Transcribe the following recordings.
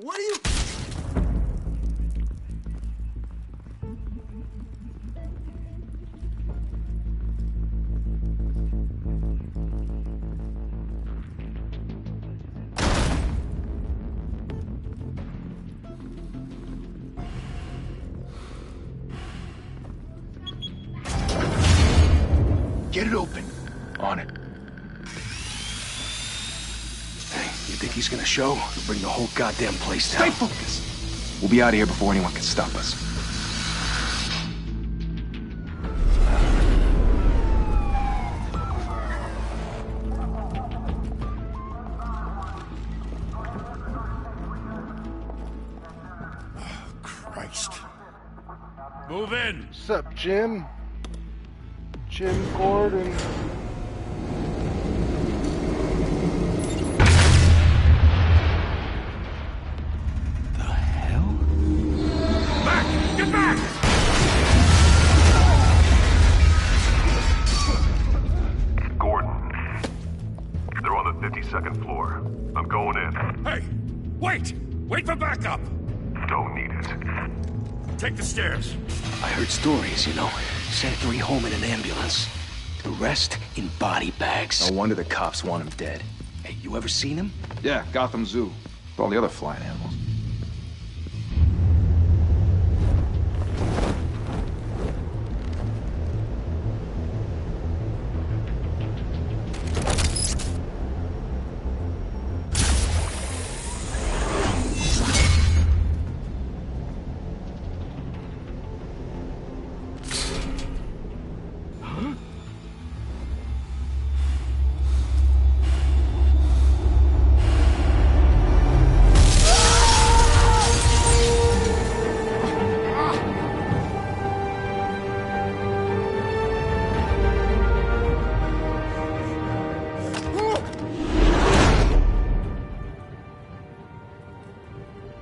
What are you... Get it open. On it. Hey, you think he's gonna show? He'll bring the whole goddamn place down. Stay focused. We'll be out of here before anyone can stop us. Oh, Christ. Move in. What's up, Jim? Jim Gordon. The hell? Back! Get back! Gordon. They're on the 52nd floor. I'm going in. Hey! Wait! Wait for backup! Don't need it. Take the stairs. I heard stories, you know. Sent 3 home in an ambulance. The rest in body bags. No wonder the cops want him dead. Hey, you ever seen him? Yeah, Gotham Zoo. With all the other flying animals.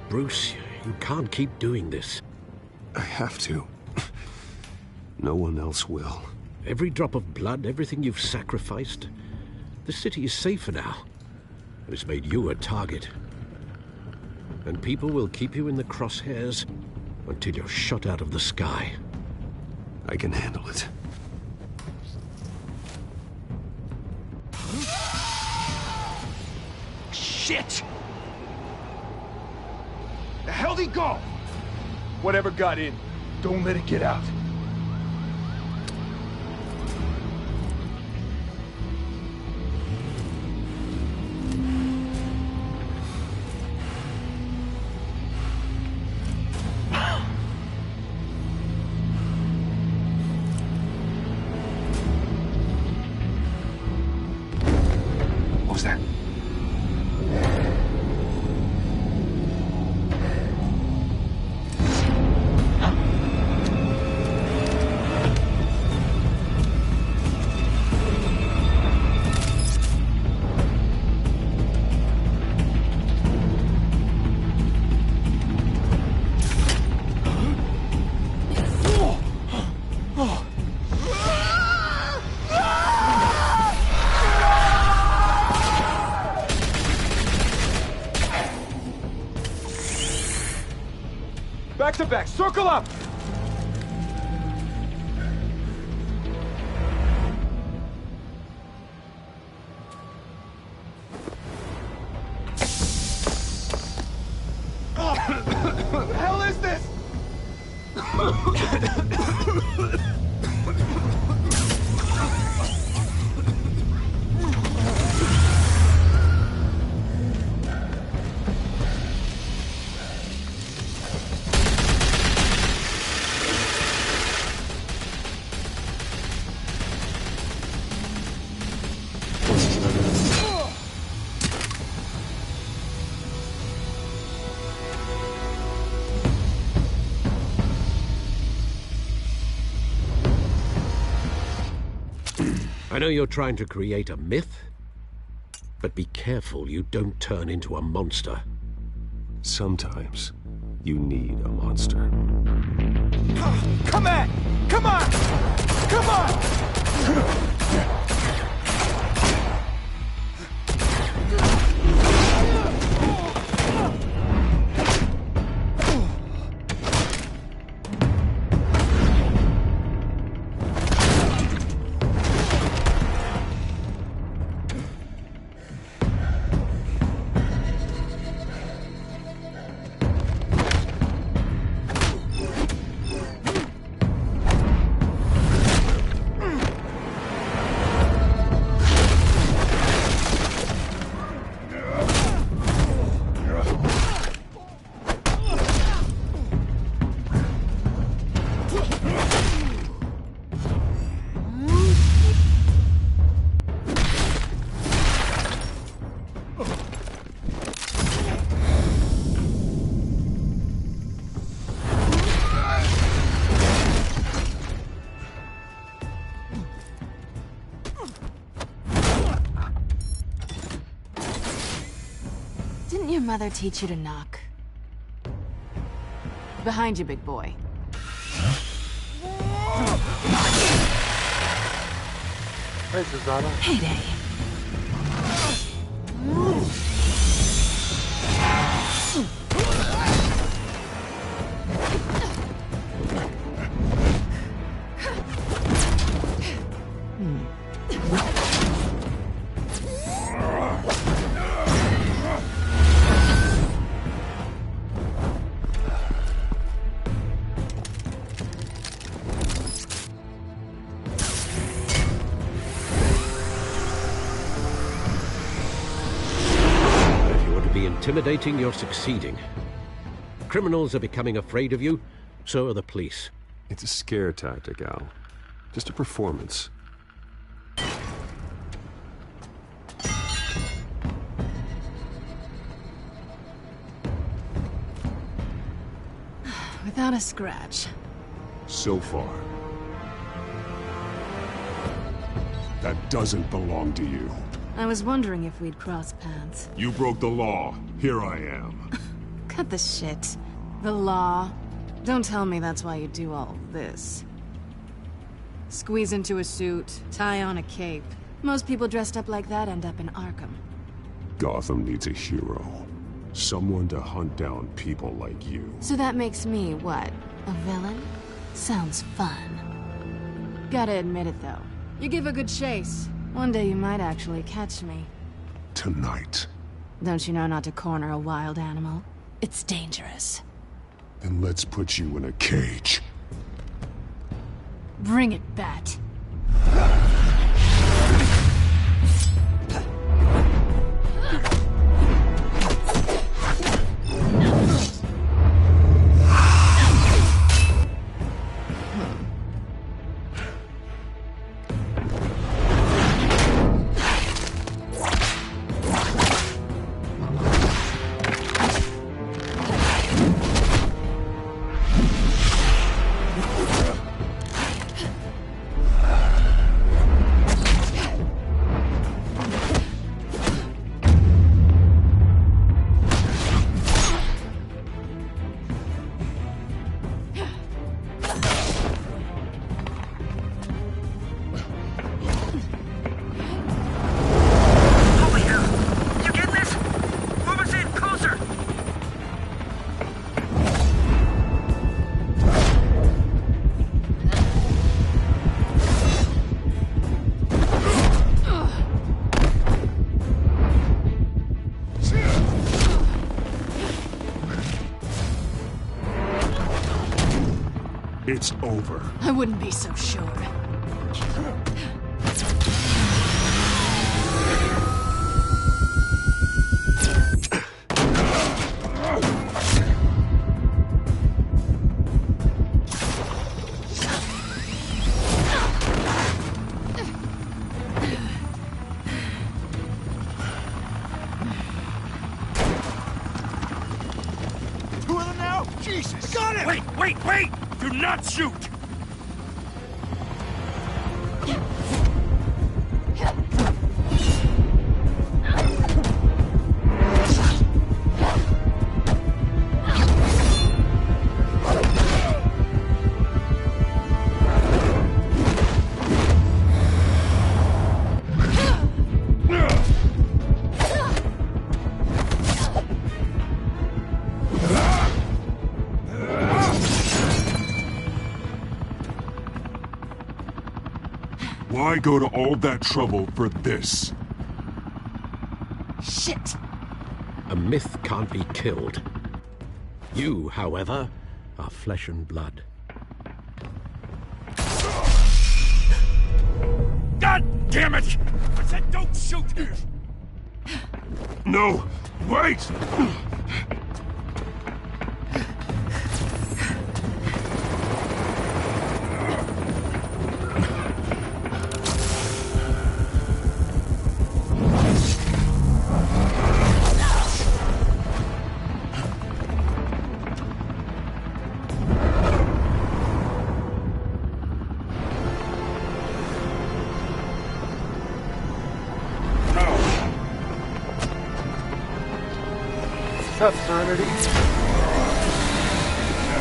Bruce, you can't keep doing this. I have to. No one else will. Every drop of blood, everything you've sacrificed. The city is safer now. And it's made you a target. And people will keep you in the crosshairs until you're shot out of the sky. I can handle it. Shit! The hell'd he go? Whatever got in, don't let it get out. What was that? Back to back, circle up! What the hell is this? I know you're trying to create a myth, but be careful you don't turn into a monster. Sometimes you need a monster. Come on! Come on! Come on! mother teach you to knock? Behind you, big boy. Hey, Susanna. Heyday. Intimidating, you're succeeding. Criminals are becoming afraid of you, so are the police. It's a scare tactic, Al. Just a performance. Without a scratch. So far. That doesn't belong to you. I was wondering if we'd cross paths. You broke the law. Here I am. Cut the shit. The law. Don't tell me that's why you do all this. Squeeze into a suit, tie on a cape. Most people dressed up like that end up in Arkham. Gotham needs a hero. Someone to hunt down people like you. So that makes me, what, a villain? Sounds fun. Gotta admit it, though. You give a good chase. One day you might actually catch me. Tonight. Don't you know not to corner a wild animal? It's dangerous. Then let's put you in a cage. Bring it, Bat. It's over. I wouldn't be so sure. Two of them now? Jesus! Got it! Wait! Do not shoot! Why go to all that trouble for this? Shit! A myth can't be killed. You, however, are flesh and blood. God damn it! I said don't shoot! No! Wait! up, Serenity?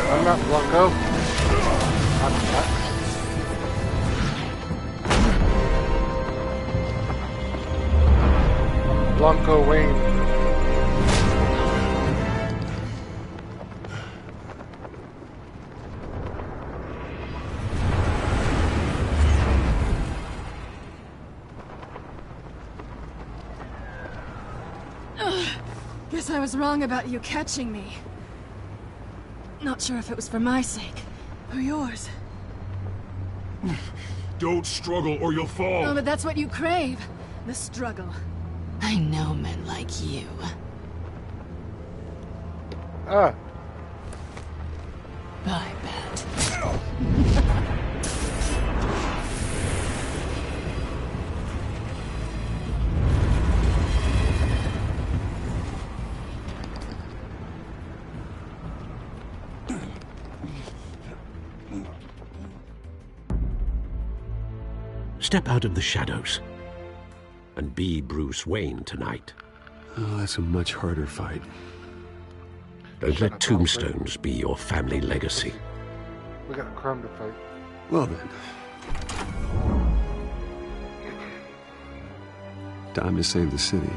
I'm not Blanco. I'm not. Blanco Wayne. Guess I was wrong about you catching me. Not sure if it was for my sake, or yours. Don't struggle or you'll fall. Oh, but that's what you crave. The struggle. I know men like you. Ah. I bet. Step out of the shadows and be Bruce Wayne tonight. Oh, that's a much harder fight. Don't let tombstones be your family legacy. We got a crumb to fight. Well then. Time to save the city.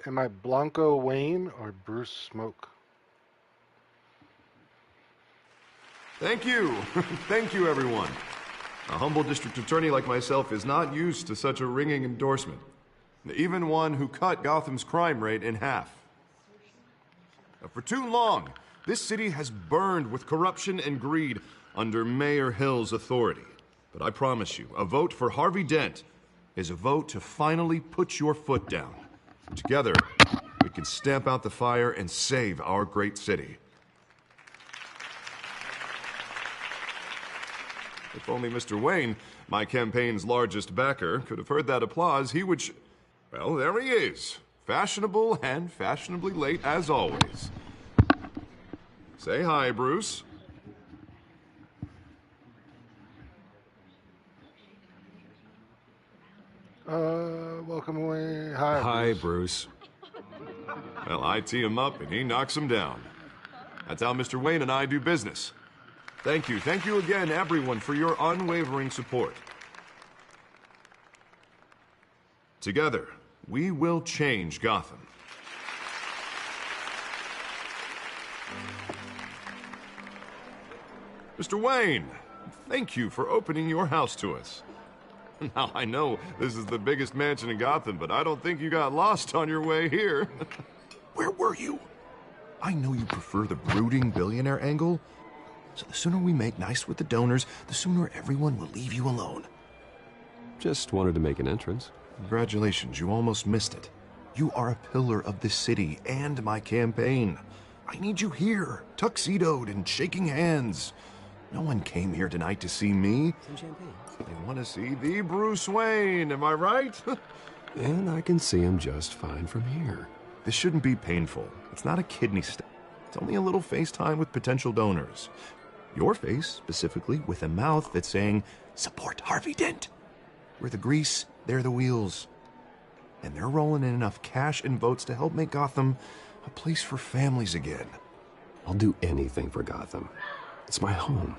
Am I Blanco Wayne or Bruce Smoke? Thank you. Thank you, everyone. A humble district attorney like myself is not used to such a ringing endorsement. Even one who cut Gotham's crime rate in half. For too long, this city has burned with corruption and greed under Mayor Hill's authority. But I promise you, a vote for Harvey Dent is a vote to finally put your foot down. Together, we can stamp out the fire and save our great city. If only Mr. Wayne, my campaign's largest backer, could have heard that applause, he would well, there he is. Fashionable and fashionably late as always. Say hi, Bruce. Welcome away. Hi, Hi, Bruce. Well, I tee him up and he knocks him down. That's how Mr. Wayne and I do business. Thank you again, everyone, for your unwavering support. Together, we will change Gotham. Mr. Wayne, thank you for opening your house to us. Now, I know this is the biggest mansion in Gotham, but I don't think you got lost on your way here. Where were you? I know you prefer the brooding billionaire angle, so the sooner we make nice with the donors, the sooner everyone will leave you alone. Just wanted to make an entrance. Congratulations, you almost missed it. You are a pillar of this city and my campaign. I need you here, tuxedoed and shaking hands. No one came here tonight to see me. Some champagne. They want to see the Bruce Wayne, am I right? And I can see him just fine from here. This shouldn't be painful. It's not a kidney stone. It's only a little FaceTime with potential donors. Your face, specifically, with a mouth that's saying, support Harvey Dent. We're the grease, they're the wheels. And they're rolling in enough cash and votes to help make Gotham a place for families again. I'll do anything for Gotham. It's my home.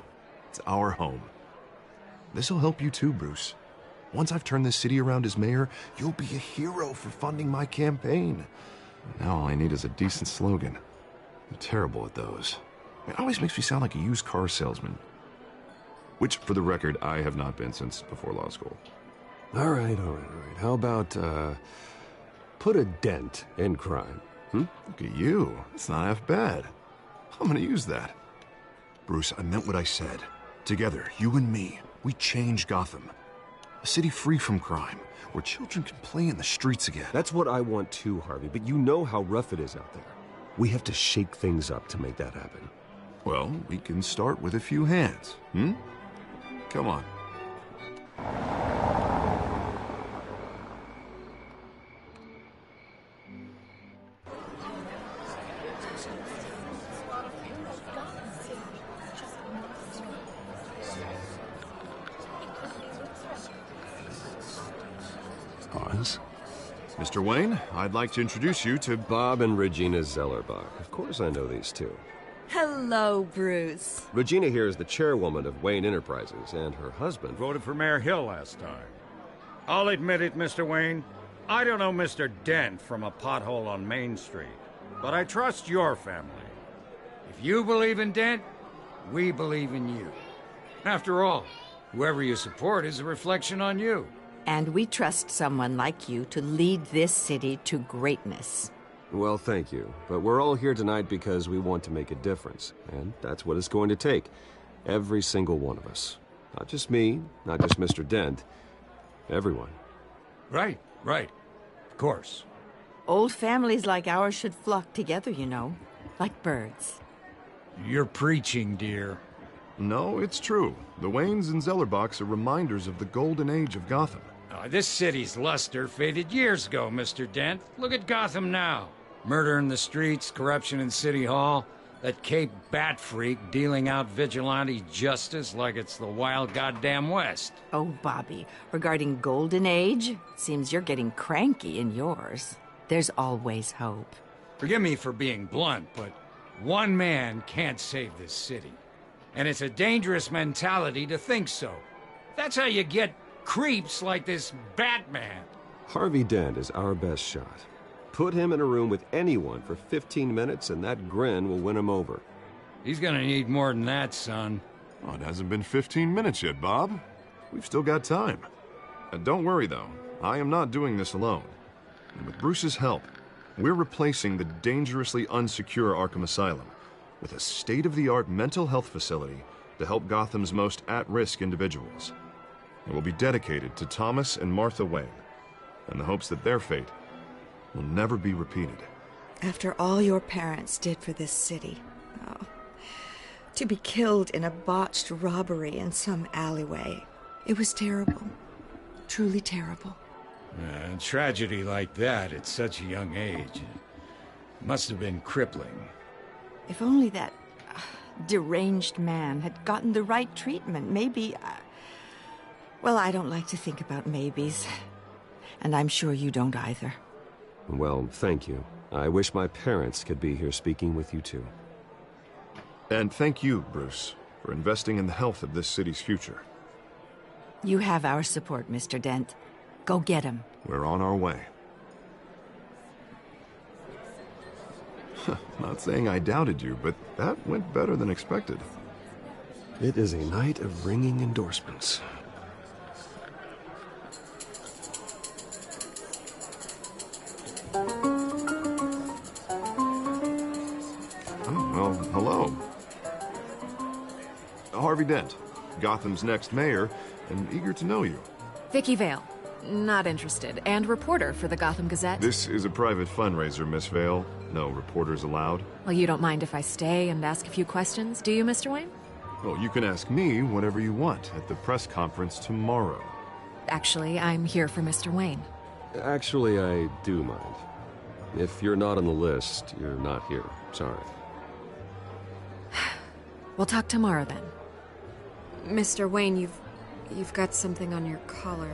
It's our home. This'll help you too, Bruce. Once I've turned this city around as mayor, you'll be a hero for funding my campaign. Now all I need is a decent slogan. I'm terrible at those. It always makes me sound like a used car salesman. Which, for the record, I have not been since before law school. All right. How about, put a dent in crime? Look at you. It's not half bad. I'm gonna use that. Bruce, I meant what I said. Together, you and me, we change Gotham. A city free from crime, where children can play in the streets again. That's what I want too, Harvey, but you know how rough it is out there. We have to shake things up to make that happen. Well, we can start with a few hands, Come on. Mr. Wayne, I'd like to introduce you to Bob and Regina Zellerbach. Of course I know these two. Hello, Bruce. Regina here is the chairwoman of Wayne Enterprises, and her husband... Voted for Mayor Hill last time. I'll admit it, Mr. Wayne. I don't know Mr. Dent from a pothole on Main Street, but I trust your family. If you believe in Dent, we believe in you. After all, whoever you support is a reflection on you. And we trust someone like you to lead this city to greatness. Well, thank you. But we're all here tonight because we want to make a difference. And that's what it's going to take. Every single one of us. Not just me, not just Mr. Dent. Everyone. Right. Of course. Old families like ours should flock together, you know. Like birds. You're preaching, dear. No, it's true. The Waynes and Zellerbachs are reminders of the golden age of Gotham. This city's luster faded years ago, Mr. Dent. Look at Gotham now. Murder in the streets, corruption in City Hall, that Cape Bat freak dealing out vigilante justice like it's the wild goddamn West. Oh, Bobby, regarding Golden Age, seems you're getting cranky in yours. There's always hope. Forgive me for being blunt, but one man can't save this city. And it's a dangerous mentality to think so. That's how you get creeps like this Batman. Harvey Dent is our best shot. Put him in a room with anyone for 15 minutes and that grin will win him over. He's gonna need more than that, son. Oh, it hasn't been 15 minutes yet, Bob. We've still got time. And don't worry, though. I am not doing this alone. And with Bruce's help, we're replacing the dangerously unsecure Arkham Asylum with a state-of-the-art mental health facility to help Gotham's most at-risk individuals. It will be dedicated to Thomas and Martha Wayne, in the hopes that their fate will never be repeated. After all your parents did for this city, to be killed in a botched robbery in some alleyway, it was terrible. Truly terrible. A tragedy like that at such a young age must have been crippling. If only that deranged man had gotten the right treatment, maybe... Well, I don't like to think about maybes. And I'm sure you don't either. Well, thank you. I wish my parents could be here speaking with you too. And thank you, Bruce, for investing in the health of this city's future. You have our support, Mr. Dent. Go get him. We're on our way. Not saying I doubted you, but that went better than expected. It is a night of ringing endorsements. Oh, well, hello. Harvey Dent, Gotham's next mayor, and eager to know you. Vicky Vale. Not interested. And reporter for the Gotham Gazette. This is a private fundraiser, Miss Vale. No reporters allowed. Well, you don't mind if I stay and ask a few questions, do you, Mr. Wayne? Well, you can ask me whatever you want at the press conference tomorrow. Actually, I'm here for Mr. Wayne. Actually, I do mind. If you're not on the list, you're not here. Sorry. We'll talk tomorrow then. Mr. Wayne, you've got something on your collar.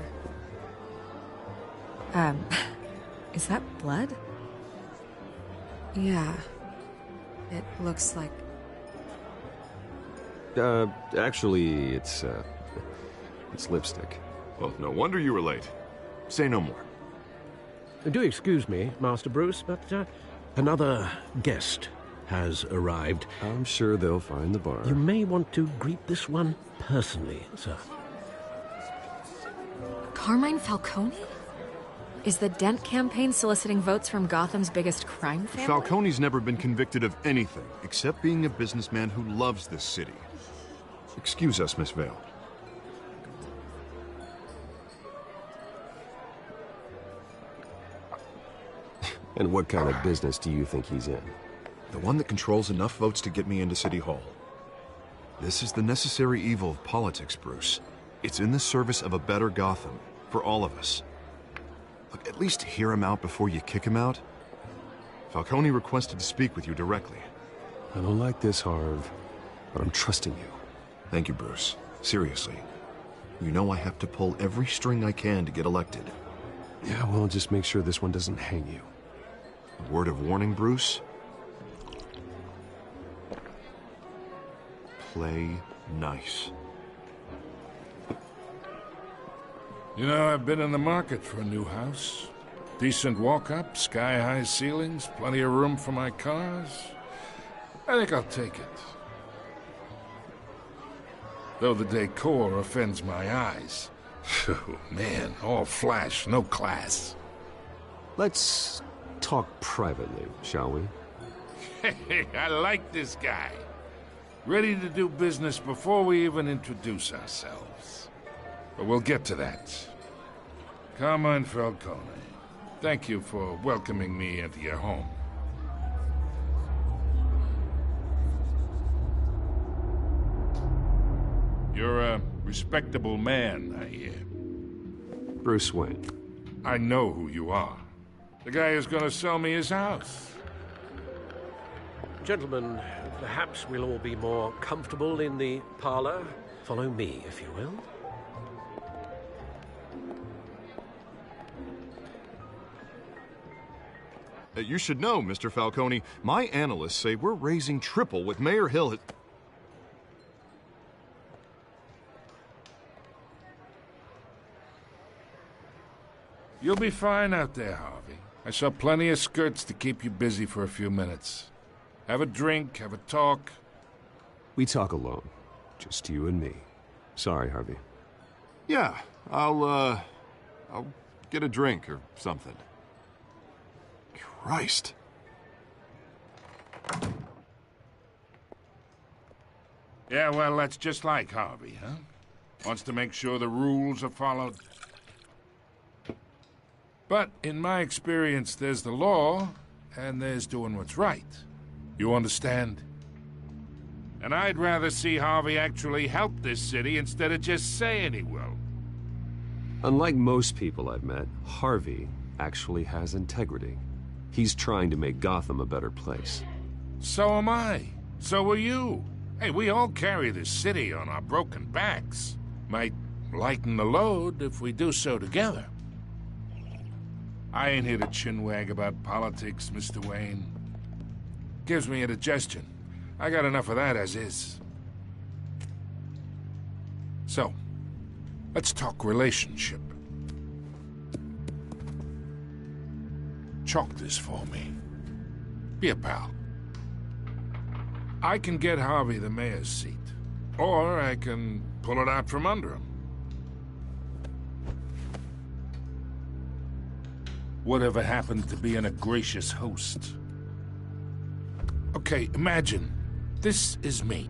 Is that blood? Yeah. It looks like... Actually, it's lipstick. Well, no wonder you were late. Say no more. Do excuse me, Master Bruce, but another guest has arrived. I'm sure they'll find the bar. You may want to greet this one personally, sir. Carmine Falcone? Is the Dent campaign soliciting votes from Gotham's biggest crime family? Falcone's never been convicted of anything, except being a businessman who loves this city. Excuse us, Miss Vale. And what kind of business do you think he's in? The one that controls enough votes to get me into City Hall. This is the necessary evil of politics, Bruce. It's in the service of a better Gotham, for all of us. Look, at least hear him out before you kick him out. Falcone requested to speak with you directly. I don't like this, Harv, but I'm trusting you. Thank you, Bruce. Seriously. You know I have to pull every string I can to get elected. Yeah, well, just make sure this one doesn't hang you. A word of warning, Bruce? Play nice. You know, I've been in the market for a new house. Decent walk-up, sky-high ceilings, plenty of room for my cars. I think I'll take it. Though the decor offends my eyes. Oh, man, all flash, no class. Let's talk privately, shall we? Hey, I like this guy. Ready to do business before we even introduce ourselves. But we'll get to that. Carmine Falcone, thank you for welcoming me into your home. You're a respectable man, I hear. Bruce Wayne. I know who you are. The guy who's gonna sell me his house. Gentlemen, perhaps we'll all be more comfortable in the parlor. Follow me, if you will. You should know, Mr. Falcone, my analysts say we're raising triple with Mayor Hill. You'll be fine out there, Harvey. I saw plenty of skirts to keep you busy for a few minutes. Have a drink, have a talk. We talk alone. Just you and me. Sorry, Harvey. Yeah, I'll get a drink or something. Christ. Yeah, well, that's just like Harvey, huh? Wants to make sure the rules are followed. But in my experience, there's the law, and there's doing what's right. You understand? And I'd rather see Harvey actually help this city instead of just saying he will. Unlike most people I've met, Harvey actually has integrity. He's trying to make Gotham a better place. So am I. So are you. Hey, we all carry this city on our broken backs. Might lighten the load if we do so together. I ain't here to chinwag about politics, Mr. Wayne. Gives me indigestion. I got enough of that as is. So, let's talk relationship. Chalk this for me. Be a pal. I can get Harvey the mayor's seat, or I can pull it out from under him. Whatever happened to being a gracious host? Okay, imagine, this is me.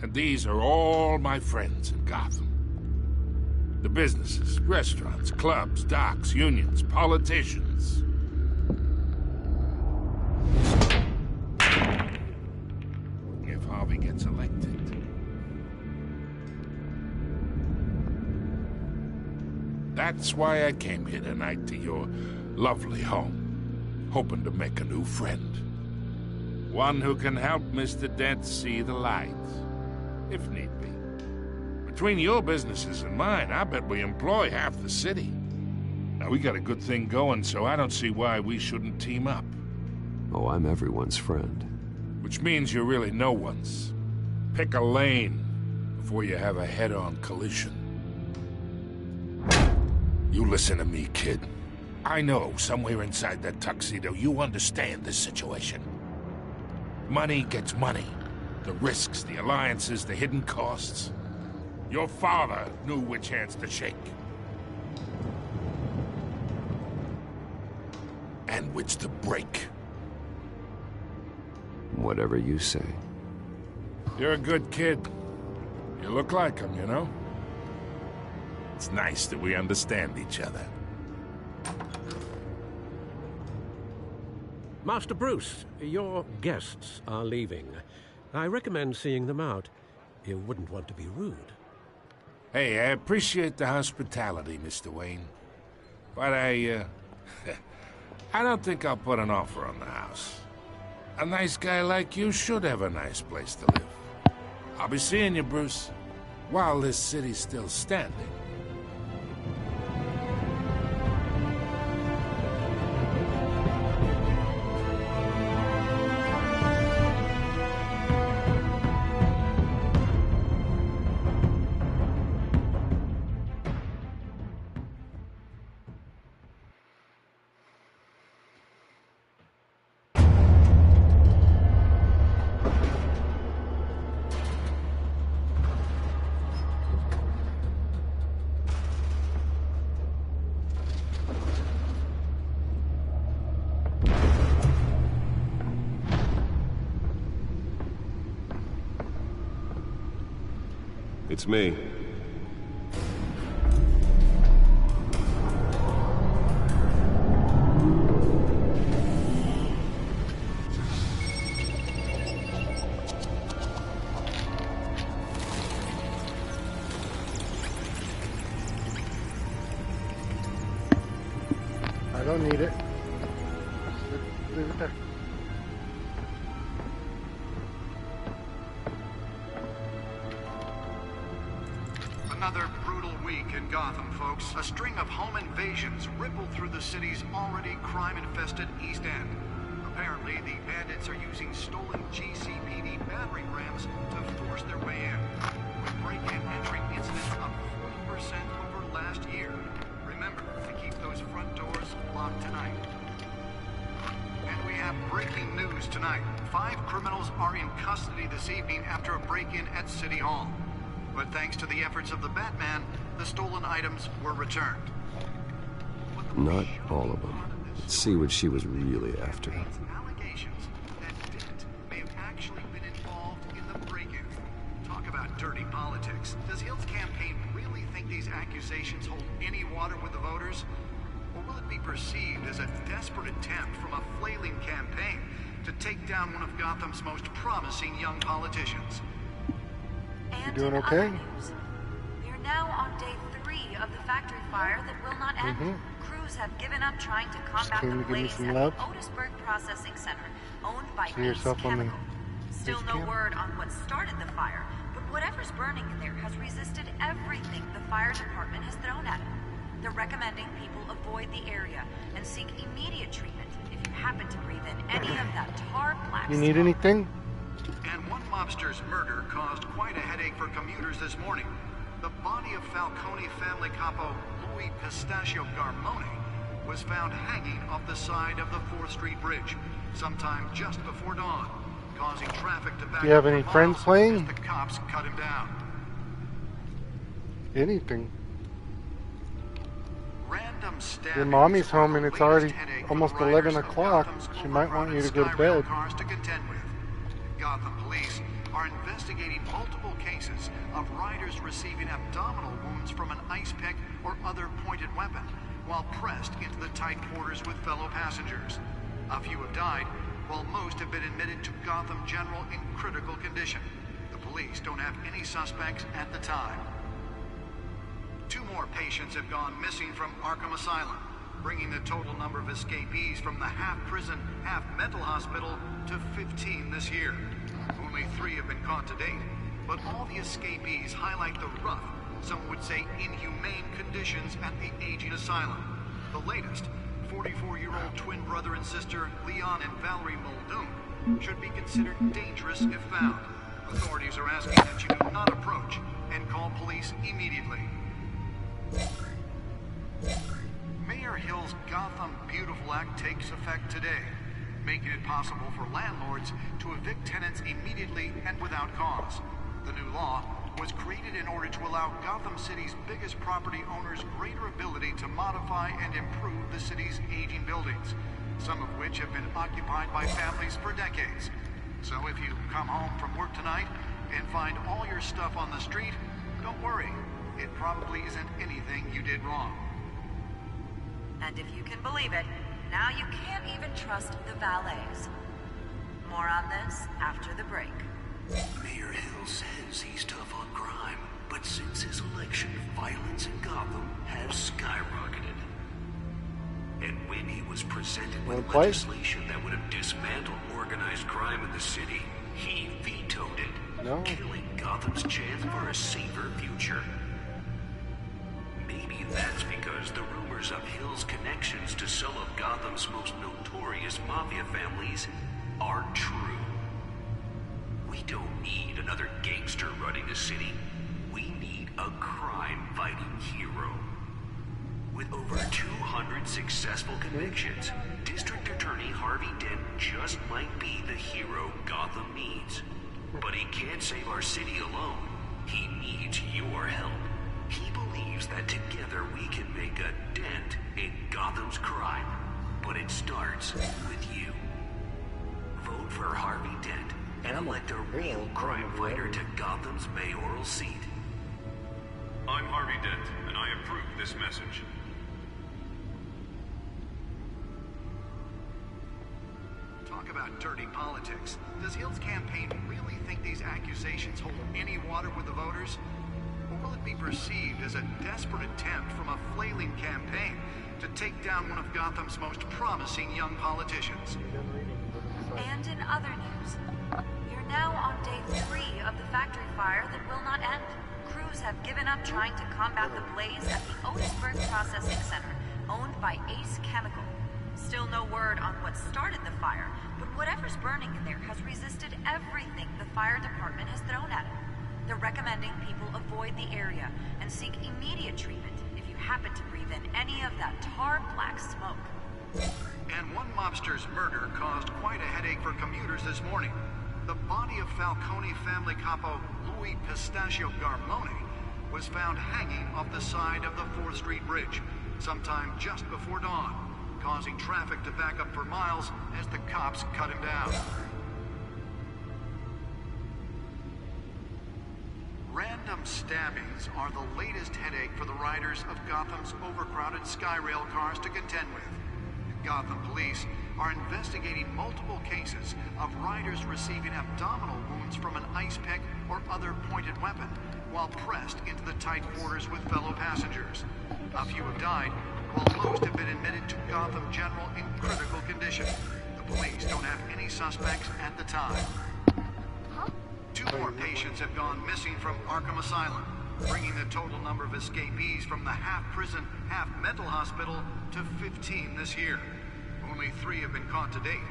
And these are all my friends in Gotham. The businesses, restaurants, clubs, docks, unions, politicians. If Harvey gets elected. That's why I came here tonight to your lovely home, hoping to make a new friend. One who can help Mr. Dent see the light, if need be. Between your businesses and mine, I bet we employ half the city. Now, we got a good thing going, so I don't see why we shouldn't team up. Oh, I'm everyone's friend. Which means you're really no one's. Pick a lane before you have a head-on collision. You listen to me, kid. I know somewhere inside that tuxedo you understand this situation. Money gets money. The risks, the alliances, the hidden costs. Your father knew which hands to shake. And which to break. Whatever you say. You're a good kid. You look like him, you know? It's nice that we understand each other. Master Bruce, your guests are leaving. I recommend seeing them out. You wouldn't want to be rude. Hey, I appreciate the hospitality, Mr. Wayne. But I don't think I'll put an offer on the house. A nice guy like you should have a nice place to live. I'll be seeing you, Bruce, while this city's still standing. It's me. I don't need it. Leave it there. Another brutal week in Gotham, folks. A string of home invasions rippled through the city's already crime-infested East End. Apparently, the bandits are using stolen GCPD battering rams to force their way in, with break-in entry incidents up 40% over last year. Remember to keep those front doors locked tonight. And we have breaking news tonight. 5 criminals are in custody this evening after a break-in at City Hall. But thanks to the efforts of the Batman, the stolen items were returned. Not all of them. Let's see what she was really after. Allegations that Dent may have actually been involved in the break-in. Talk about dirty politics. Does Hill's campaign really think these accusations hold any water with the voters? Or will it be perceived as a desperate attempt from a flailing campaign to take down one of Gotham's most promising young politicians? You doing okay? We're now on day 3 of the factory fire that will not end. Crews have given up trying to combat the blaze at the Otisburg Processing Center, owned by East Chemical. Still no word on what started the fire, but whatever's burning in there has resisted everything the fire department has thrown at it. They're recommending people avoid the area and seek immediate treatment if you happen to breathe in any of that tar black You need anything? And one mobster's murder caused quite a headache for commuters this morning. The body of Falcone family capo Louis Pistachio Garmone was found hanging off the side of the 4th Street Bridge sometime just before dawn, causing traffic to back up. Do you have any friends playing? The cops cut him down. Anything. Random Your mommy's home and it's already almost 11 o'clock. She might want you to go to bed. Gotham police are investigating multiple cases of riders receiving abdominal wounds from an ice pick or other pointed weapon while pressed into the tight quarters with fellow passengers. A few have died, while most have been admitted to Gotham General in critical condition. The police don't have any suspects at the time. 2 more patients have gone missing from Arkham Asylum, bringing the total number of escapees from the half-prison, half-mental hospital to 15 this year. Only 3 have been caught to date, but all the escapees highlight the rough, some would say inhumane conditions at the aging asylum. The latest, 44-year-old twin brother and sister Leon and Valerie Muldoon, should be considered dangerous if found. Authorities are asking that you do not approach and call police immediately. Mayor Hill's Gotham Beautiful Act takes effect today, making it possible for landlords to evict tenants immediately and without cause. The new law was created in order to allow Gotham City's biggest property owners greater ability to modify and improve the city's aging buildings, some of which have been occupied by families for decades. So if you come home from work tonight and find all your stuff on the street, don't worry. It probably isn't anything you did wrong. And if you can believe it, now you can't even trust the valets. More on this after the break. Mayor Hill says he's tough on crime, but since his election, violence in Gotham has skyrocketed. And when he was presented with legislation that would have dismantled organized crime in the city, he vetoed it, killing Gotham's chance for a safer future. Maybe that's because the rumors of Hill's connections to some of Gotham's most notorious mafia families aren't true. We don't need another gangster running the city. We need a crime-fighting hero. With over 200 successful convictions, District Attorney Harvey Dent just might be the hero Gotham needs. But he can't save our city alone. He needs your help. He believes that together we can make a dent in Gotham's crime. But it starts with you. Vote for Harvey Dent and elect a real crime fighter to Gotham's mayoral seat. I'm Harvey Dent, and I approve this message. Talk about dirty politics. Does Hill's campaign really think these accusations hold any water with the voters? Or will it be perceived as a desperate attempt from a flailing campaign to take down one of Gotham's most promising young politicians? And in other news, we're now on day 3 of the factory fire that will not end. Crews have given up trying to combat the blaze at the Otisburg Processing Center, owned by Ace Chemical. Still no word on what started the fire, but whatever's burning in there has resisted everything the fire department has thrown at it. They're recommending people avoid the area and seek immediate treatment if you happen to breathe in any of that tar black smoke. And one mobster's murder caused quite a headache for commuters this morning. The body of Falcone family capo Louis Pistachio Garmone was found hanging off the side of the 4th Street Bridge sometime just before dawn, causing traffic to back up for miles as the cops cut him down. Random stabbings are the latest headache for the riders of Gotham's overcrowded Skyrail cars to contend with. Gotham police are investigating multiple cases of riders receiving abdominal wounds from an ice pick or other pointed weapon while pressed into the tight quarters with fellow passengers. A few have died, while most have been admitted to Gotham General in critical condition. The police don't have any suspects at the time. 2 more patients have gone missing from Arkham Asylum, bringing the total number of escapees from the half-prison, half-mental hospital to 15 this year. Only 3 have been caught to date,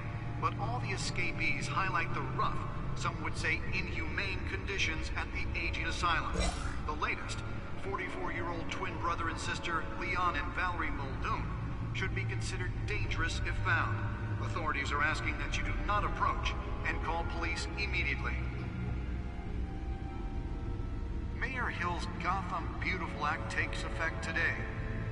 but all the escapees highlight the rough, some would say inhumane conditions at the aging asylum. The latest, 44-year-old twin brother and sister Leon and Valerie Muldoon, should be considered dangerous if found. Authorities are asking that you do not approach and call police immediately. Mayor Hill's Gotham Beautiful Act takes effect today,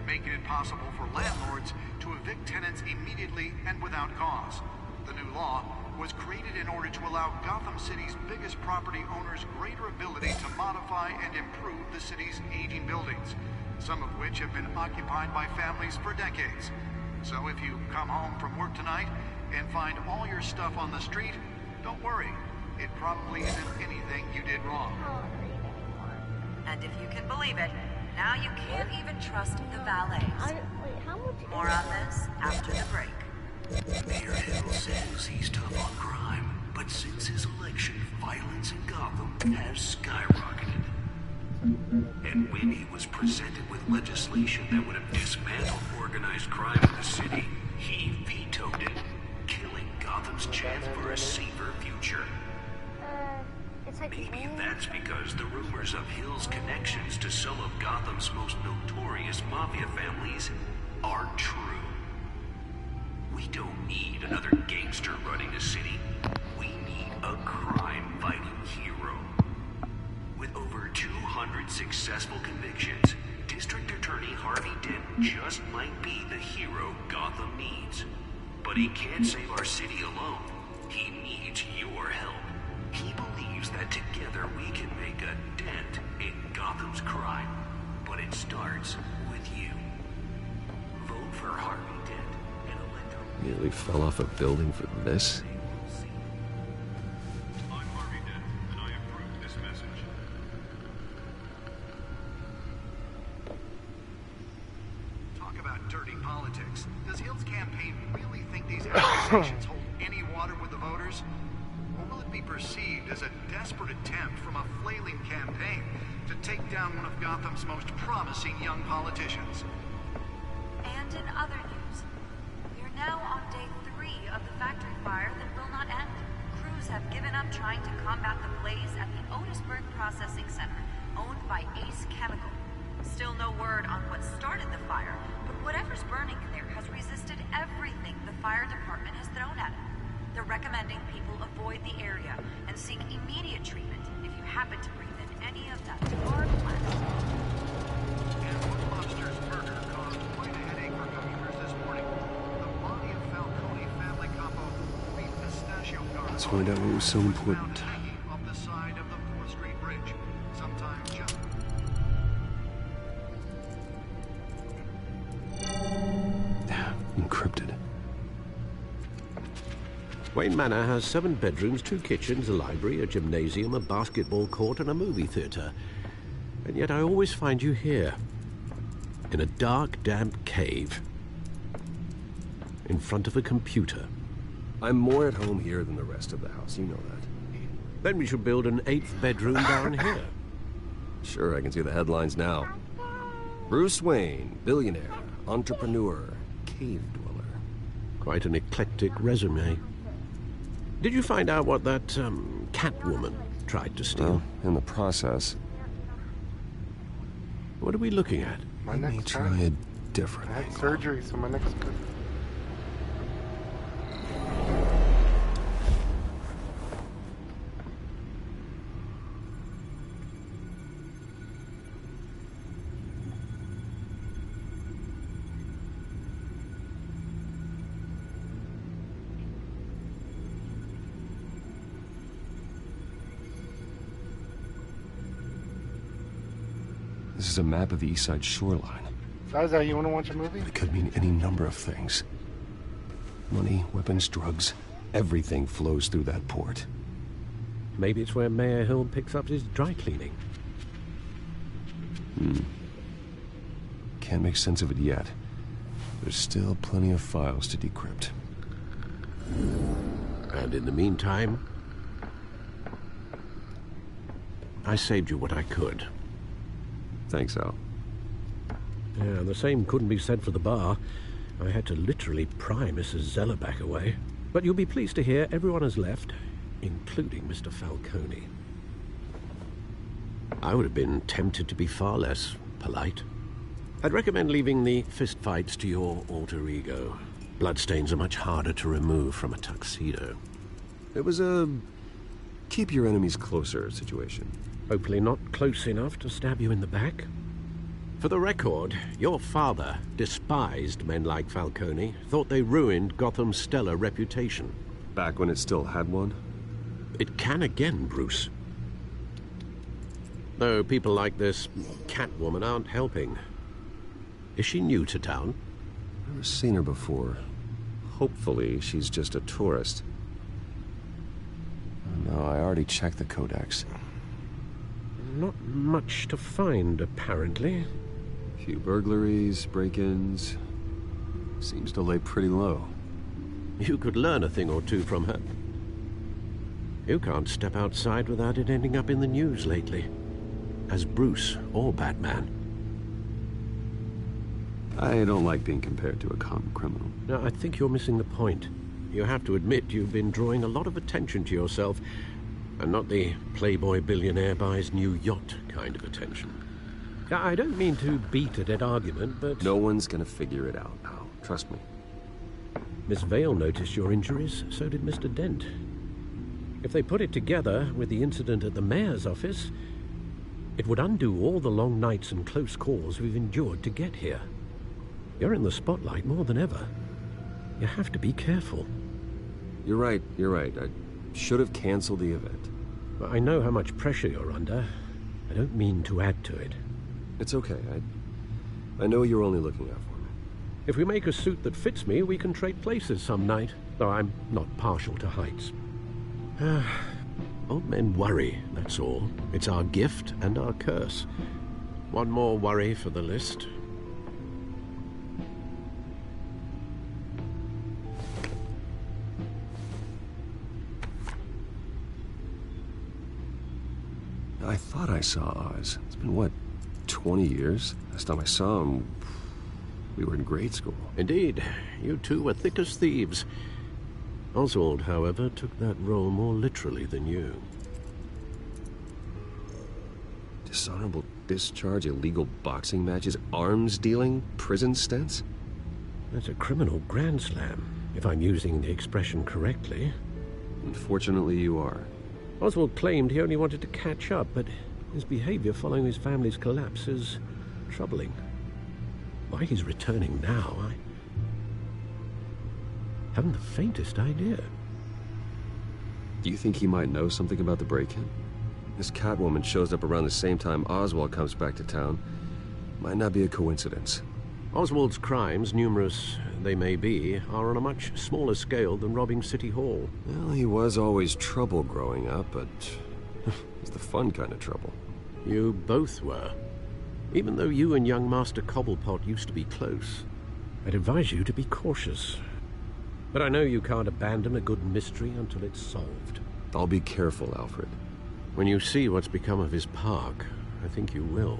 making it possible for landlords to evict tenants immediately and without cause. The new law was created in order to allow Gotham City's biggest property owners greater ability to modify and improve the city's aging buildings, some of which have been occupied by families for decades. So if you come home from work tonight and find all your stuff on the street, don't worry. It probably isn't anything you did wrong. And if you can believe it, now you can't even trust the valets. More on this after the break. Mayor Hill says he's tough on crime, but since his election, violence in Gotham has skyrocketed. And when he was presented with legislation that would have dismantled organized crime in the city, he vetoed it, killing Gotham's chance for a safer future. Maybe that's because the rumors of Hill's connections to some of Gotham's most notorious mafia families are true. We don't need another gangster running the city. We need a crime-fighting hero. With over 200 successful convictions, District Attorney Harvey Dent just might be the hero Gotham needs. But he can't save our city alone. He needs your help. He believes that together we can make a dent in Gotham's crime. But it starts with you. Vote for Harvey Dent and elect him. Nearly fell off a building for this? I'm Harvey Dent, and I approve this message. Talk about dirty politics. Does Hill's campaign really think these accusations hold any water with the voters? Or will it be perceived as a desperate attempt from a flailing campaign to take down one of Gotham's most promising young politicians? And in other news, we're now on day 3 of the factory fire that will not end. Crews have given up trying to combat the blaze at the Otisburg Processing Center, owned by Ace Chemical. Still no word on what started the fire, but whatever's burning in there has resisted everything the fire department has thrown at it. They're recommending people avoid the area and seek immediate treatment if you happen to breathe in any of that tar black smoke. And one mobster's murder caused quite a headache for commuters this morning. The body of Falcone family capo Louis Pistachio Garmone. Let's find out what was so important. Hanging off the side of the 4th Street Bridge, sometime just. Wayne Manor has 7 bedrooms, 2 kitchens, a library, a gymnasium, a basketball court, and a movie theatre. And yet I always find you here, in a dark, damp cave, in front of a computer. I'm more at home here than the rest of the house, you know that. Then we should build an 8th bedroom down here. Sure, I can see the headlines now. Bruce Wayne, billionaire, entrepreneur, cave dweller. Quite an eclectic resume. Did you find out what that, Catwoman tried to steal? Well, in the process. What are we looking at? My next try a different I had angle. surgery, so my next... This is a map of the East Side shoreline. Zaza, you want to watch a movie? It could mean any number of things. Money, weapons, drugs, everything flows through that port. Maybe it's where Mayor Hill picks up his dry cleaning. Can't make sense of it yet. There's still plenty of files to decrypt. And in the meantime, I saved you what I could. Thanks, Al. Yeah, the same couldn't be said for the bar. I had to literally pry Mrs. Zellerback away. But you'll be pleased to hear everyone has left, including Mr. Falcone. I would have been tempted to be far less polite. I'd recommend leaving the fistfights to your alter ego. Bloodstains are much harder to remove from a tuxedo. It was a keep your enemies closer situation. Hopefully not close enough to stab you in the back. For the record, your father despised men like Falcone, thought they ruined Gotham's stellar reputation. Back when it still had one? It can again, Bruce. Though people like this Catwoman aren't helping. Is she new to town? Never seen her before. Hopefully she's just a tourist. No, I already checked the codex. Not much to find, apparently. Few burglaries, break-ins. Seems to lay pretty low. You could learn a thing or two from her. You can't step outside without it ending up in the news lately. As Bruce or Batman. I don't like being compared to a common criminal. No, I think you're missing the point. You have to admit you've been drawing a lot of attention to yourself, and not the playboy billionaire buys new yacht kind of attention. I don't mean to beat a dead argument, but... No one's gonna figure it out now. Trust me. Miss Vale noticed your injuries, so did Mr. Dent. If they put it together with the incident at the mayor's office, it would undo all the long nights and close calls we've endured to get here. You're in the spotlight more than ever. You have to be careful. You're right. I should have canceled the event. I know how much pressure you're under. I don't mean to add to it. It's okay. I know you're only looking out for me. If we make a suit that fits me, we can trade places some night, though I'm not partial to heights. Old men worry, that's all. It's our gift and our curse. One more worry for the list. I thought I saw Oz. It's been, what, 20 years? Last time I saw him, we were in grade school. Indeed. You two were thick as thieves. Oswald, however, took that role more literally than you. Dishonorable discharge, illegal boxing matches, arms dealing, prison stints? That's a criminal grand slam, if I'm using the expression correctly. Unfortunately, you are. Oswald claimed he only wanted to catch up, but his behavior following his family's collapse is troubling. Why he's returning now, I haven't the faintest idea. Do you think he might know something about the break-in? This Catwoman shows up around the same time Oswald comes back to town. Might not be a coincidence. Oswald's crimes, numerous they may be, are on a much smaller scale than robbing City Hall. Well, he was always trouble growing up, but it's the fun kind of trouble. You both were. Even though you and young Master Cobblepot used to be close, I'd advise you to be cautious. But I know you can't abandon a good mystery until it's solved. I'll be careful, Alfred. When you see what's become of his park, I think you will.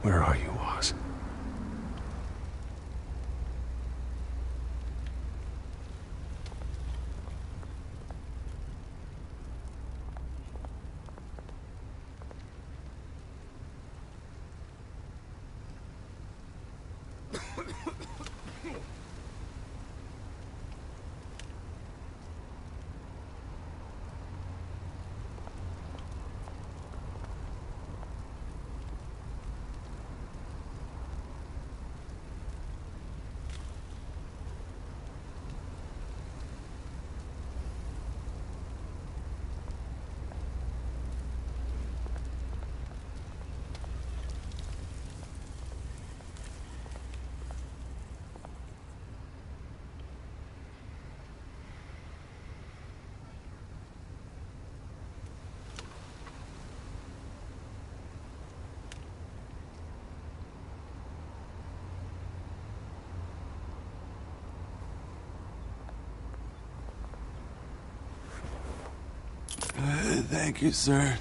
Where are you, Oz? Thank you, sir.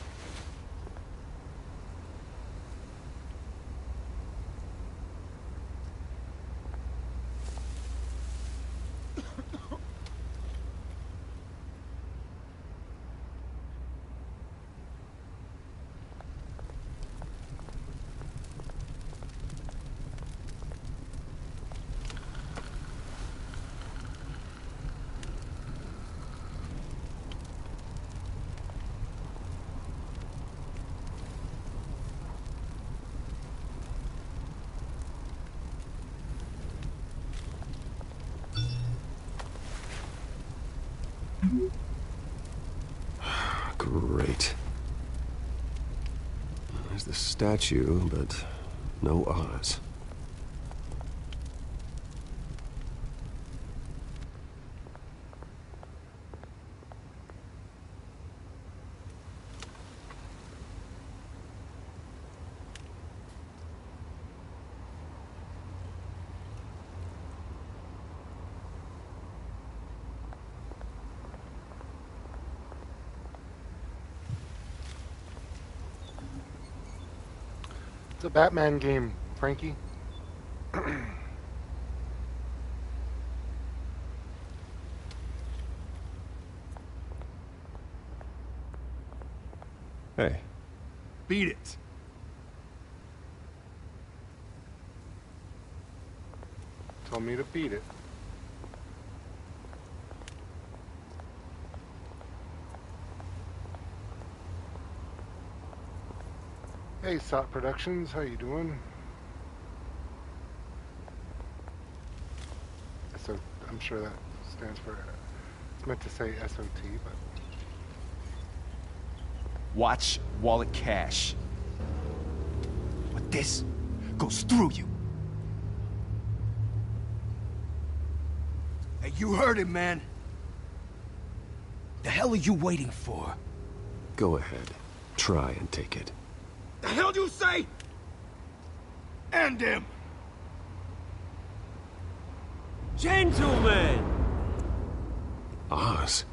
Great. There's the statue, but no Oz. It's a Batman game, Frankie. Hey. Beat it. Told me to beat it. Hey, SOT Productions, how you doing? So I'm sure that stands for. It's meant to say SOT, but. Watch wallet cash. But this goes through you. Hey, you heard him, man. The hell are you waiting for? Go ahead. Try and take it. The hell do you say? End him! Gentlemen! Oz.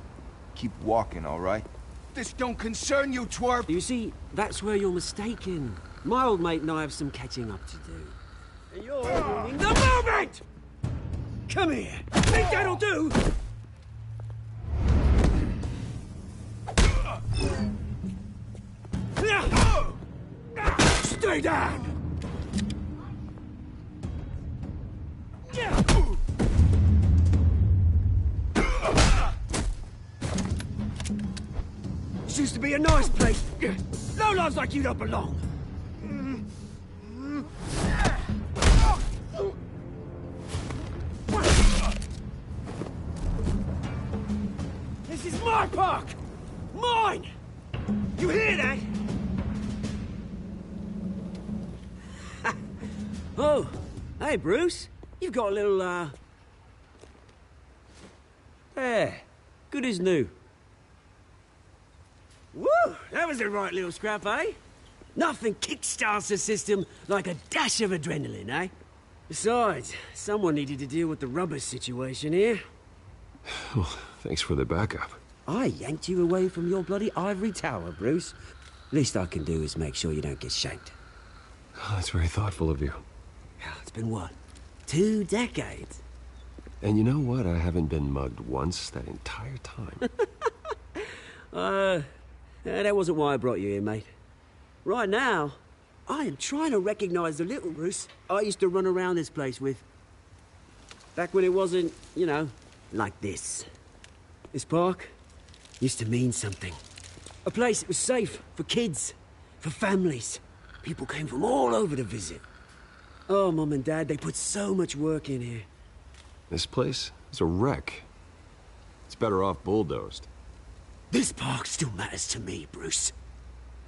Keep walking, all right? This don't concern you, twerp! You see, that's where you're mistaken. My old mate and I have some catching up to do. And you're ruining the moment! Come here! Think that'll do? Stay down! This used to be a nice place. Lowlifes like you don't belong. This is my park! Mine! You hear that? Oh, hey, Bruce. You've got a little, There. Good as new. Woo! That was a right little scrap, eh? Nothing kickstarts the system like a dash of adrenaline, eh? Besides, someone needed to deal with the rubber situation here. Well, thanks for the backup. I yanked you away from your bloody ivory tower, Bruce. Least I can do is make sure you don't get shanked. Oh, that's very thoughtful of you. It's been what? 2 decades? And you know what? I haven't been mugged once that entire time. That wasn't why I brought you here, mate. Right now, I am trying to recognize the little Bruce I used to run around this place with. Back when it wasn't, you know, like this. This park used to mean something. A place that was safe for kids, for families. People came from all over to visit. Oh, Mum and Dad, they put so much work in here. This place is a wreck. It's better off bulldozed. This park still matters to me, Bruce.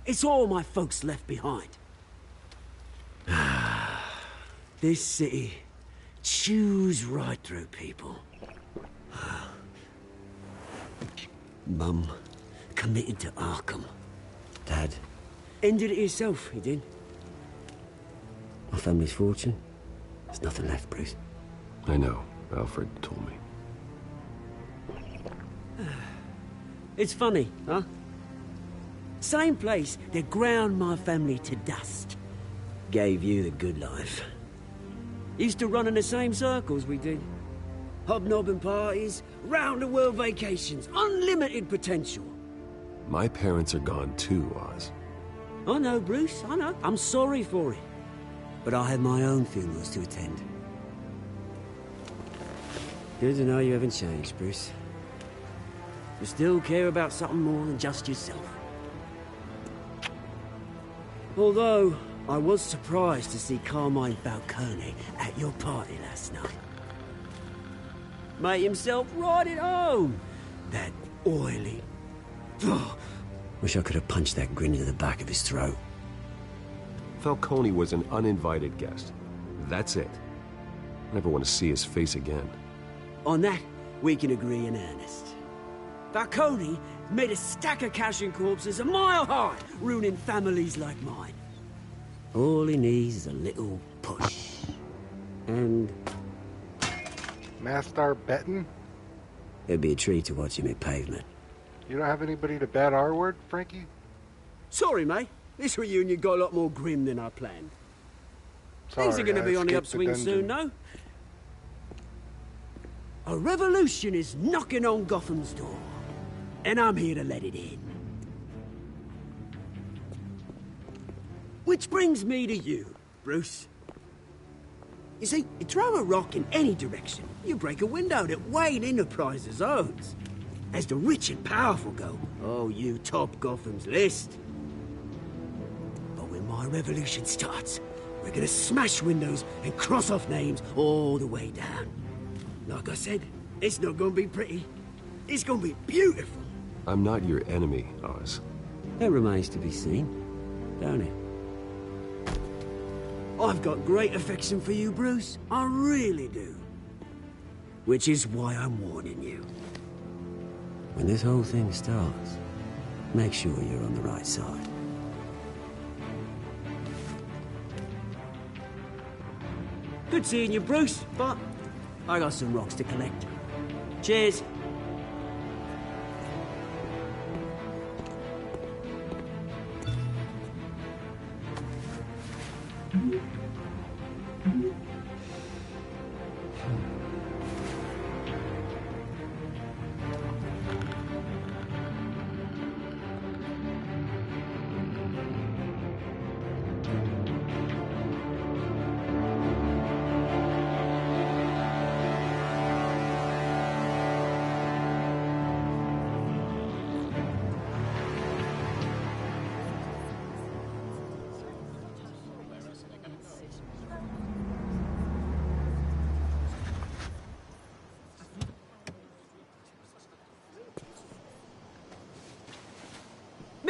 It's all my folks left behind. This city chews right through people. Mum committed to Arkham. Dad ended it himself, he did. My family's fortune, there's nothing left, Bruce. I know. Alfred told me. It's funny, huh? Same place that ground my family to dust. Gave you the good life. Used to run in the same circles we did. Hobnobbing parties, round-the-world vacations, unlimited potential. My parents are gone too, Oz. I know, Bruce, I know. I'm sorry for it. But I had my own funerals to attend. Good to know you haven't changed, Bruce. You still care about something more than just yourself. Although, I was surprised to see Carmine Falcone at your party last night. Made himself right at home. That oily... Oh, wish I could have punched that grin into the back of his throat. Falcone was an uninvited guest. That's it. I never want to see his face again. On that, we can agree in earnest. Falcone made a stack of cash and corpses a mile high, ruining families like mine. All he needs is a little push. And... Master betting? It'd be a treat to watch him hit pavement. You don't have anybody to bet our word, Frankie? Sorry, mate. This reunion got a lot more grim than I planned. Sorry, Things are going to be on the skipped upswing dungeon. soon, no? A revolution is knocking on Gotham's door. And I'm here to let it in. Which brings me to you, Bruce. You see, you throw a rock in any direction, you break a window that Wayne Enterprises owns. As the rich and powerful go, oh, you top Gotham's list. But when my revolution starts, we're gonna smash windows and cross off names all the way down. Like I said, it's not gonna be pretty. It's gonna be beautiful. I'm not your enemy, Oz. That remains to be seen, don't it? I've got great affection for you, Bruce. I really do. Which is why I'm warning you. When this whole thing starts, make sure you're on the right side. Good seeing you, Bruce, but I got some rocks to collect. Cheers.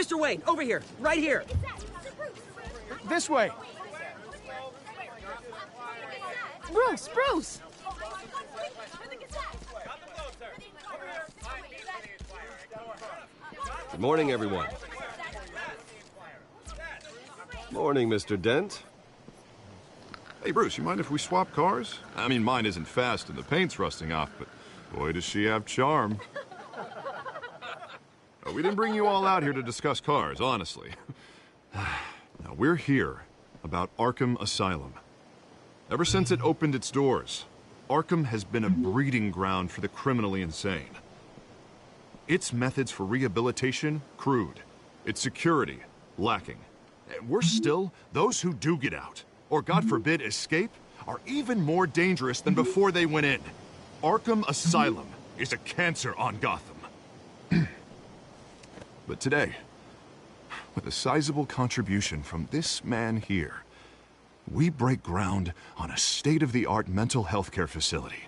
Mr. Wayne, over here, right here. This way. Bruce! Good morning, everyone. Morning, Mr. Dent. Hey, Bruce, you mind if we swap cars? I mean, mine isn't fast and the paint's rusting off, but boy, does she have charm. We didn't bring you all out here to discuss cars, honestly. Now, we're here about Arkham Asylum. Ever since it opened its doors, Arkham has been a breeding ground for the criminally insane. Its methods for rehabilitation, crude. Its security, lacking. And worse still, those who do get out, or God forbid, escape, are even more dangerous than before they went in. Arkham Asylum is a cancer on Gotham. But today, with a sizable contribution from this man here, we break ground on a state-of-the-art mental health care facility.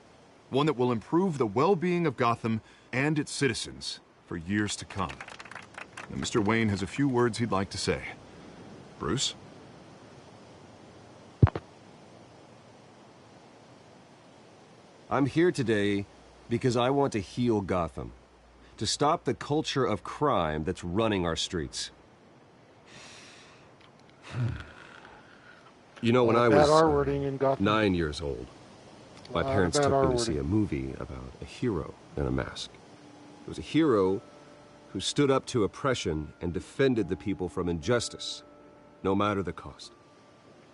One that will improve the well-being of Gotham and its citizens for years to come. Now, Mr. Wayne has a few words he'd like to say. Bruce? I'm here today because I want to heal Gotham. To stop the culture of crime that's running our streets. You know, when I was 9 years old, my parents took me to see a movie about a hero in a mask. It was a hero who stood up to oppression and defended the people from injustice, no matter the cost.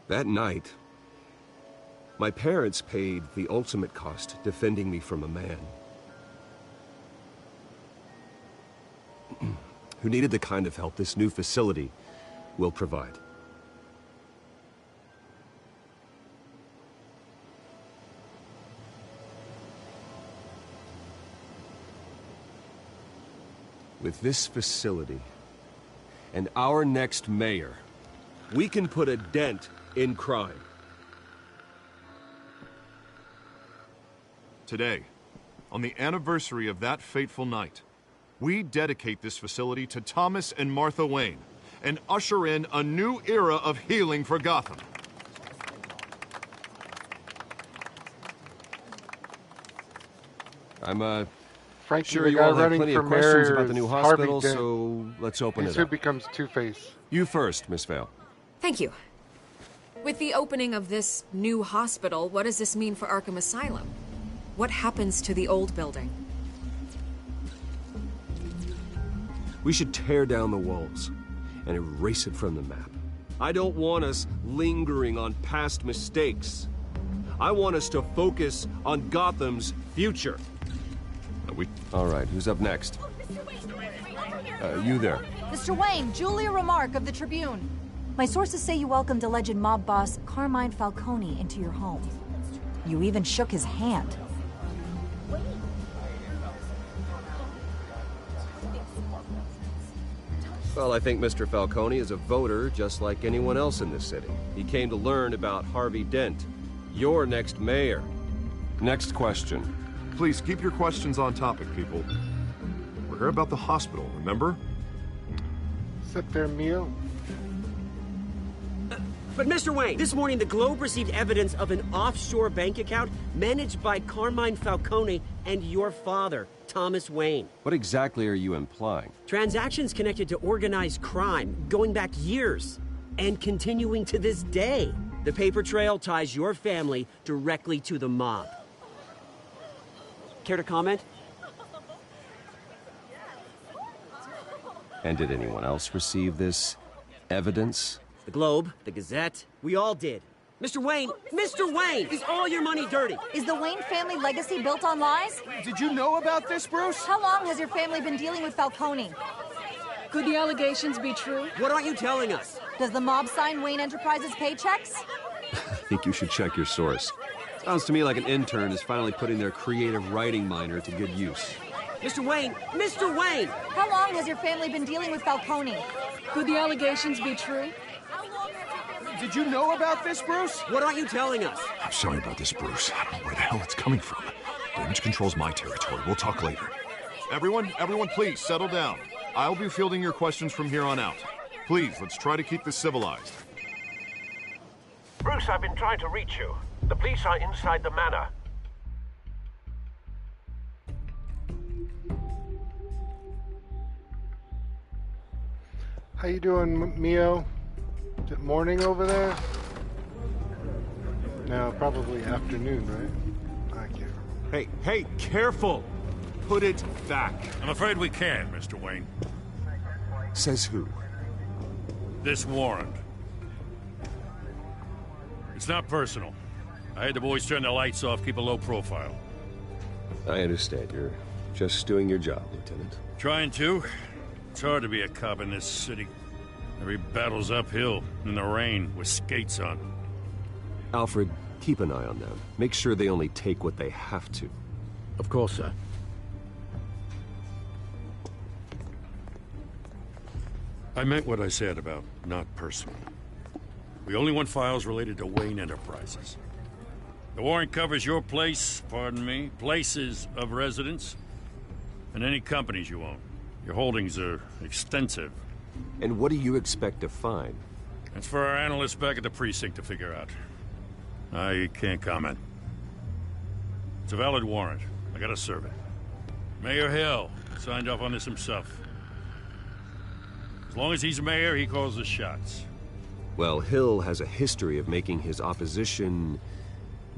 That night, my parents paid the ultimate cost defending me from a man who needed the kind of help this new facility will provide. With this facility and our next mayor, we can put a dent in crime. Today, on the anniversary of that fateful night, we dedicate this facility to Thomas and Martha Wayne and usher in a new era of healing for Gotham. I'm, Frankie, sure the you guy all have running plenty for of questions mayor about the new is Harvey hospital, Dent. so let's open This it up. becomes Two-Face. You first, Miss Vale. Thank you. With the opening of this new hospital, what does this mean for Arkham Asylum? What happens to the old building? We should tear down the walls and erase it from the map. I don't want us lingering on past mistakes. I want us to focus on Gotham's future. All right, who's up next? You there. Mr. Wayne, Julia Remark of the Tribune. My sources say you welcomed alleged mob boss Carmine Falcone into your home. You even shook his hand. Well, I think Mr. Falcone is a voter just like anyone else in this city. He came to learn about Harvey Dent, your next mayor. Next question. Please keep your questions on topic, people. We're here about the hospital, remember? Sit there, Mio. But Mr. Wayne, this morning the Globe received evidence of an offshore bank account managed by Carmine Falcone and your father, Thomas Wayne. What exactly are you implying? Transactions connected to organized crime, going back years, and continuing to this day. The paper trail ties your family directly to the mob. Care to comment? And did anyone else receive this evidence? The Globe, the Gazette, we all did. Mr. Wayne, is all your money dirty? Is the Wayne family legacy built on lies? Did you know about this, Bruce? How long has your family been dealing with Falcone? Could the allegations be true? What aren't you telling us? Does the mob sign Wayne Enterprises paychecks? I think you should check your source. Sounds to me like an intern is finally putting their creative writing minor to good use. Mr. Wayne! How long has your family been dealing with Falcone? Could the allegations be true? Did you know about this, Bruce? What aren't you telling us? I'm sorry about this, Bruce. I don't know where the hell it's coming from. Damage control's my territory. We'll talk later. Everyone, please, settle down. I'll be fielding your questions from here on out. Please, let's try to keep this civilized. Bruce, I've been trying to reach you. The police are inside the manor. How you doing, Mio? Is it morning over there? No, probably afternoon, right? I can't remember. Hey, careful! Put it back. I'm afraid we can't, Mr. Wayne. Says who? This warrant. It's not personal. I had the boys turn the lights off, keep a low profile. I understand. You're just doing your job, Lieutenant. Trying to. It's hard to be a cop in this city. Every battle's uphill, in the rain, with skates on. Alfred, keep an eye on them. Make sure they only take what they have to. Of course, sir. I meant what I said about not personal. We only want files related to Wayne Enterprises. The warrant covers your place, pardon me, places of residence, and any companies you own. Your holdings are extensive. And what do you expect to find? That's for our analysts back at the precinct to figure out. I can't comment. It's a valid warrant. I gotta serve it. Mayor Hill signed off on this himself. As long as he's mayor, he calls the shots. Well, Hill has a history of making his opposition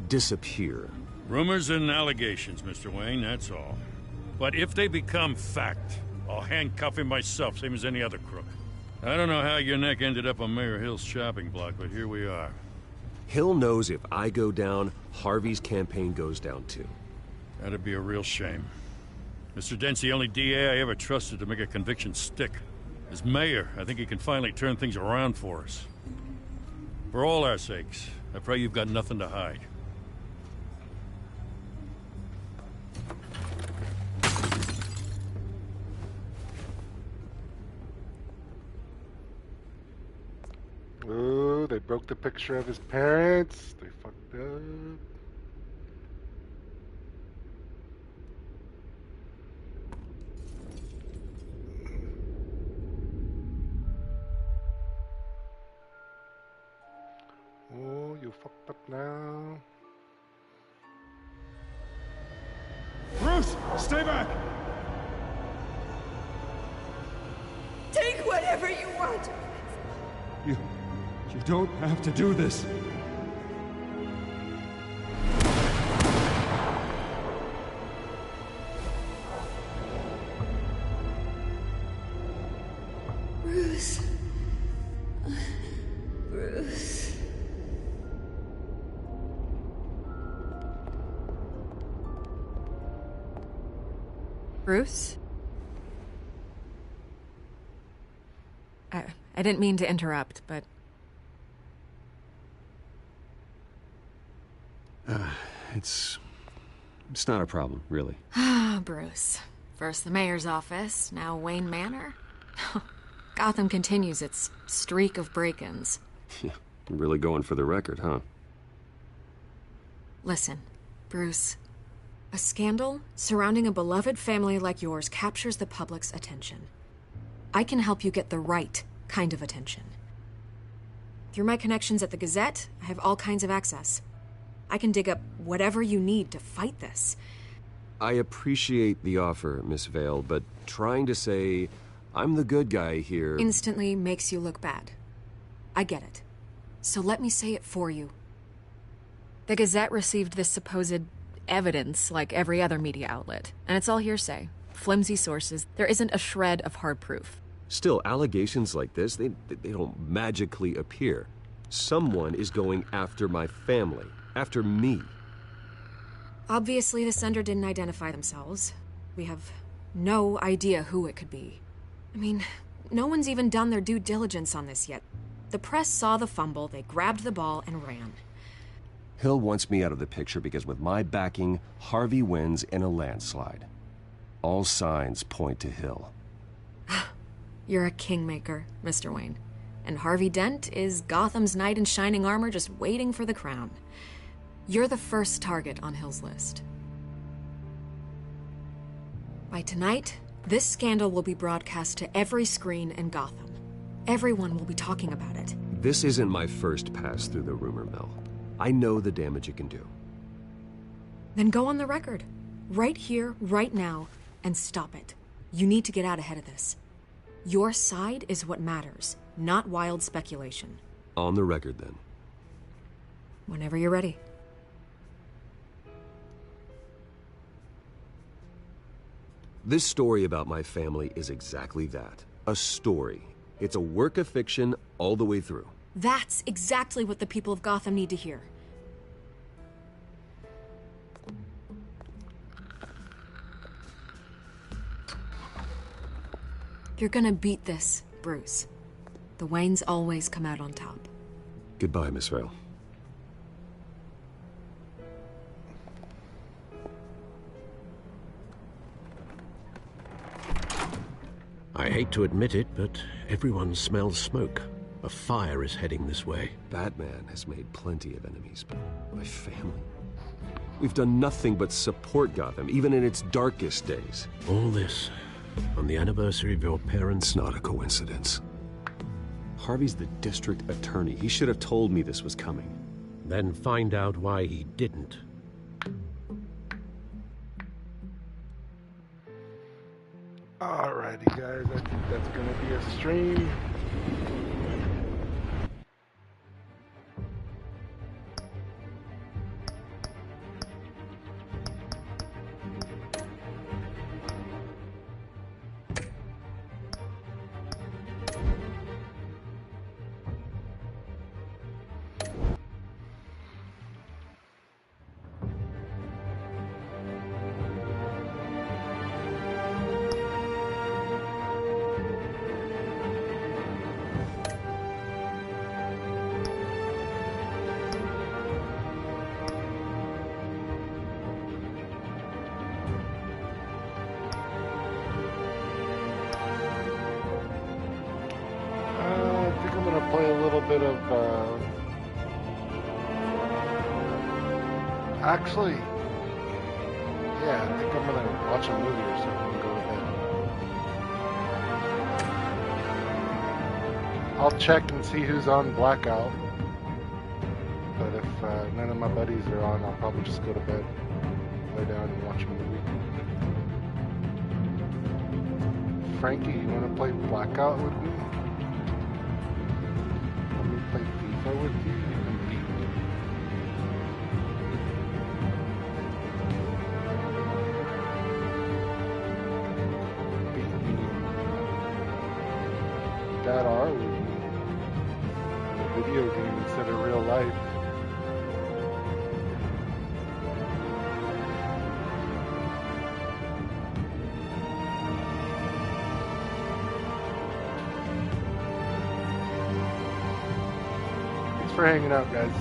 disappear. Rumors and allegations, Mr. Wayne, that's all. But if they become fact, I'll handcuff him myself, same as any other crook. I don't know how your neck ended up on Mayor Hill's shopping block, but here we are. Hill knows if I go down, Harvey's campaign goes down too. That'd be a real shame. Mr. Dent's the only DA I ever trusted to make a conviction stick. As mayor, I think he can finally turn things around for us. For all our sakes, I pray you've got nothing to hide. Ooh, they broke the picture of his parents. They fucked up. Oh, you fucked up now. Bruce, stay back! Take whatever you want. You don't have to do this. Bruce. Bruce. Bruce? I didn't mean to interrupt, but... It's not a problem, really. Ah, Bruce. First the mayor's office, now Wayne Manor. Gotham continues its streak of break-ins. Yeah, you're really going for the record, huh? Listen, Bruce. A scandal surrounding a beloved family like yours captures the public's attention. I can help you get the right kind of attention. Through my connections at the Gazette, I have all kinds of access. I can dig up whatever you need to fight this. I appreciate the offer, Miss Vale, but trying to say I'm the good guy here... instantly makes you look bad. I get it. So let me say it for you. The Gazette received this supposed evidence like every other media outlet, and it's all hearsay. Flimsy sources. There isn't a shred of hard proof. Still, allegations like this, they don't magically appear. Someone is going after my family. After me. Obviously, the sender didn't identify themselves. We have no idea who it could be. I mean, no one's even done their due diligence on this yet. The press saw the fumble, they grabbed the ball and ran. Hill wants me out of the picture because with my backing, Harvey wins in a landslide. All signs point to Hill. You're a kingmaker, Mr. Wayne. And Harvey Dent is Gotham's knight in shining armor just waiting for the crown. You're the first target on Hill's list. By tonight, This scandal will be broadcast to every screen in Gotham. Everyone will be talking about it. This isn't my first pass through the rumor mill. I know the damage it can do. Then go on the record. Right here, right now, and stop it. You need to get out ahead of this. Your side is what matters, not wild speculation. On the record, then. Whenever you're ready. This story about my family is exactly that. A story. It's a work of fiction all the way through. That's exactly what the people of Gotham need to hear. You're gonna beat this, Bruce. The Waynes always come out on top. Goodbye, Miss Vale. I hate to admit it, but everyone smells smoke. A fire is heading this way. Batman has made plenty of enemies, but my family? We've done nothing but support Gotham, even in its darkest days. All this on the anniversary of your parents'... It's not a coincidence. Harvey's the district attorney. He should have told me this was coming. Then find out why he didn't. Alrighty, guys. I think that's going to be a stream. Play a little bit of, actually, yeah, I think I'm gonna watch a movie or something and go to bed. I'll check and see who's on Blackout, but if none of my buddies are on, I'll probably just go to bed, lay down and watch a movie. Frankie, you wanna play Blackout with me? Play FIFA with you and beat me. Beat me. That R with me. In a video game instead of real life. For hanging out, guys.